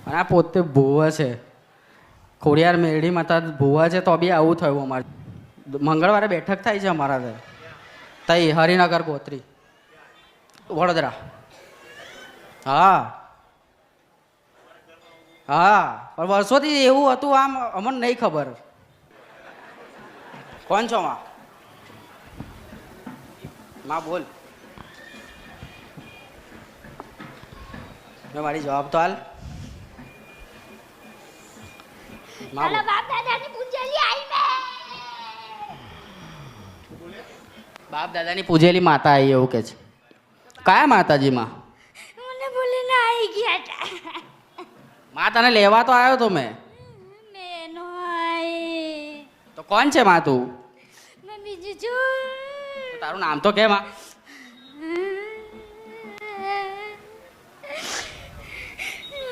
અને આ પોતે ભૂવા છે, ખોડિયાર મેરડી માતા ભૂવા છે, તો બી આવું થયું અમારે. મંગળવારે બેઠક થાય છે અમારા ત્યાં, તઈ હરિનગર ગોત્રી, વડોદરા. હા હા, પણ વર્ષોથી એવું હતું, આમ અમને નહીં ખબર. કોણ છો માં? માં બોલ, મારી જવાબ તો હાલ. તારા બાપ દાદાની પૂજેલી આઈ મે. બાપ દાદાની પૂજેલી માતા આવી એવું કે છે. કયા માતાજીમાં? મને બોલીને આવી ગયા તા. માં તને લેવા તો આવ્યો તો મેં. મેનો આઈ. તો કોણ છે માં તું? મેં બીજું છું. તારું નામ તો કે માં.